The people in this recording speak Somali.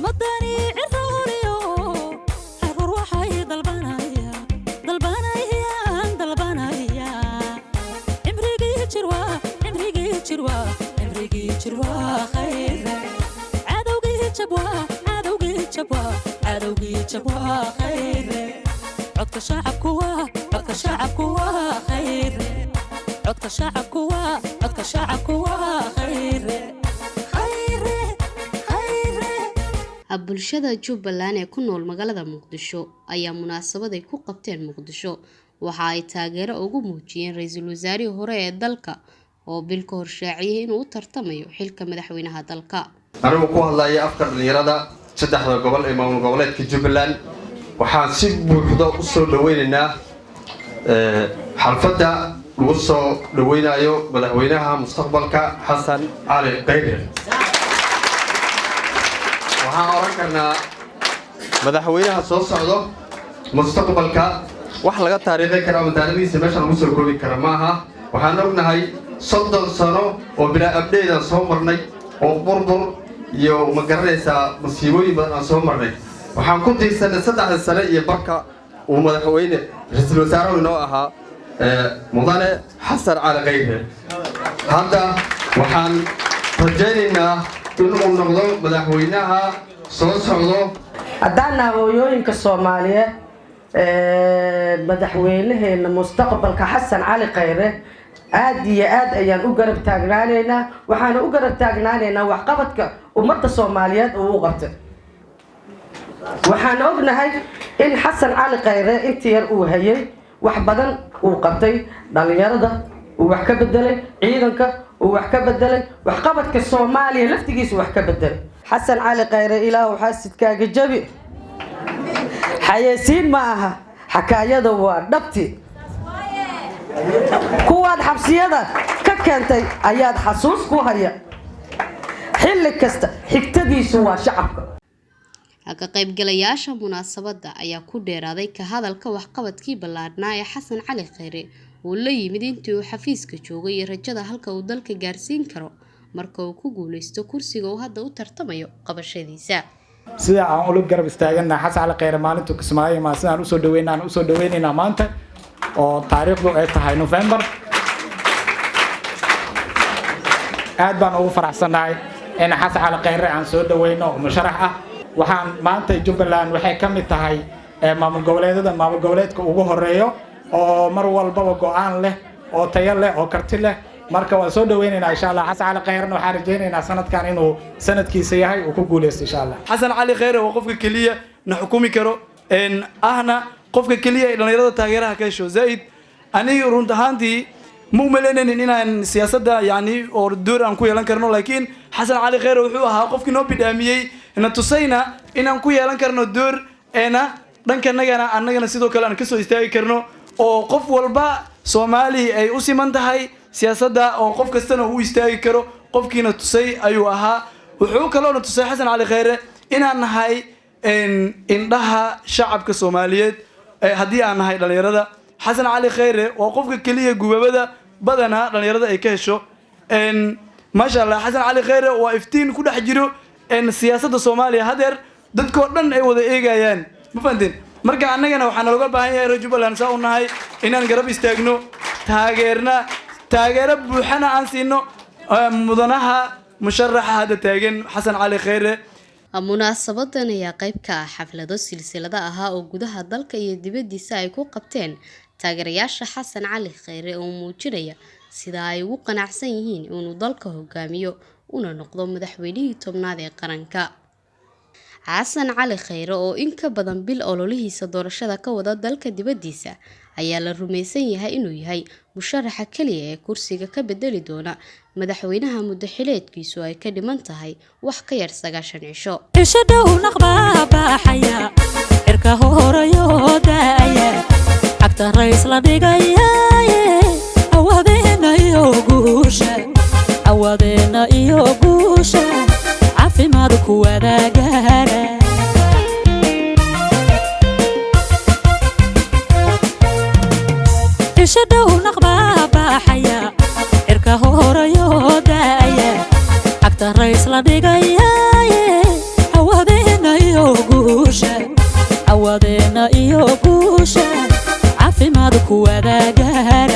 وداني عروريو عرور وحي دلبانايا دلبانايا عمريقي جروا خير عدوقي جبوا خير عدك شعب كوا خير عدك شعب كوا خير bulshada Jubbaland ee ku nool magaalada Muqdisho ayaa munaasabad ay ku qabteen Muqdisho waxa ay taageero ugu muujiyeen ra'iisul wasaarihii hore ee dalka oo bil ka hor shaaciyay inuu u tartamayo xilka madaxweynaha dalka. Anigu ku hadlayo afka dhalinyarada saddexda gobol ee maamul goboleedka Jubbaland waxaan si buuxda u soo dhaweynaynaa xalfadda lagu soo dhaweynayo madaxweynaha mustaqbalka Xasan Cali Khayre. waxaan oran karnaa madaxweynaha soo socdo mustaqbalka wax laga taariikhi karo ama taariikhdiisa meesha lagu soo koobi karo maaha. waxaan ognahay 30 sano oo bilaa abdheed aan soo marnay oo burbur iyo ma garanaysaa musiibooyin badan aan soo marnay. waxaan ku tiirsanay 3 sano iyo barka uu madaxweyne ra'iisul wasaaraha inoo ahaa mudane Xasan Cali Khayre. hadda waxaan rajaynaynaa inuu noqdo madaxweynaha soo socdo. haddana hooyooyinka Soomaaliyeed madaxweynaheena mustaqbalka Xasan Cali Khayre aad iyo aad ayaan u garab taagnaanaynaa. waxaan u garab taagnaanaynaa wax qabadka ummadda Soomaaliyeed oo u qabtay. waxaan ognahay in Xasan Cali Khayre intii yar uu hayay wax badan uu qabtay dhalinyarada uu wax ka bedelay ciidanka uu wax ka bedelay wax qabadka Soomaaliya laftigiisa wax ka bedelay. Xasan Cali Khayre ilaahu xaasidkaaga jabi xayeysiin ma aha xakaayada waa dhabti kuwaad xabsiyada ka keentay ayaad xasuus ku haya xilli kasta xigtadiisu waa shacabka. ka qaybgalayaasha munaasabada ayaa ku dheeraaday ka hadalka waxqabadkii ballaadhnaa ee Xasan Cali Khayre oo la yimid intii uu xafiiska joogay iyo rajada halka uu dalka gaarsiin karo marka uu ku guuleysto kursiga uu hadda u tartamayo qabashadiisa. sida aan ula garab istaagana Xasan Cali Khayre maalintu Kismaayo ma sidaan u soo dhaweynaa maanta oo taariikhdu ay tahay November. aad baan ugu faraxsanahay in Xasan Cali Khayre aan soo dhaweyno musharax ah. waxaan maanta Jubbaland waxay ka mid tahay maamul goboleedka ugu horeeyo oo mar walba go'aan leh oo tayo leh oo karti leh. marka waan soo dhaweynaynaa insha Allah Xasan Cali Khayre waxaan rajaynaynaa sanadkan inuu sanadkiisa yahay oo ku guuleysto insha Allah. Xasan Cali Khayre oo qofka kaliya na xukumi karo ahna qofka kaliya ee dhalinyarada taageeraha ka hesho zaid aniga runta ahaantii mu maleynaynin inaan siyaasadda yani oo door aan ku yeelan karno laakiin Xasan Cali Khayre wuxuu ahaa qofkii noo bidhaamiyay inaan tusayna inaan ku yeelan karno door annagana sidoo kale aan ka soo istaagi karno oo qof walba Soomaali ay u siman tahay siyaasadda oo qof kastana uu istaagi karo qofkiina tusay ayuu ahaa. wuxuu kaloo tusay Xasan Cali Khayre inaan nahay indhaha shacabka Soomaaliyeed haddii aan nahay dhalinyarada. Xasan Cali Khayre waa qofka kaliya gubabada badana dhalinyarada ay ka hesho maasha Allah. Xasan Cali Khayre waa iftiin ku dhex jiro siyaasadda Soomaaliya hadeer dadkoo dhan ay wada eegayaan ma fahanteen. marka annagana waxaan looga baahan yahay reer Jubbaland saa u nahay inaan garab istaagno taageero buuxana aan siino mudanaha musharaxa hadda taagan Xasan Cali Khayre. munaasabadan ayaa qayb ka ah xaflado silsilada ah oo gudaha dalka iyo dibaddiisa ay ku qabteen taageerayaasha Xasan Cali Khayre oo muujinaya sida ay ugu qanacsan yihiin inuu dalka hogaamiyo una noqdo madaxweynihii 10aad ee qaranka. Xasan Cali Khayre oo in ka badan bil ololihiisa doorashada ka wada dalka dibaddiisa ayaa la rumaysan yahay inuu yahay musharaxa kaliya ee kursiga ka bedeli doona madaxweynaha muddo xileedkiisu ay ka dhiman tahay wax ka yar 9 cisho. ishada uu naqbaa baaxaya irka horeeyo daaya agta rays la dhigaya awadeena iyo guusha caafimaad ku wadaagara ishada uu naqbaa baaxaya irka horeeyo daaya agta rays la dhigaya awadeena عوضنا إيو كوشا عافي ما دكو ذا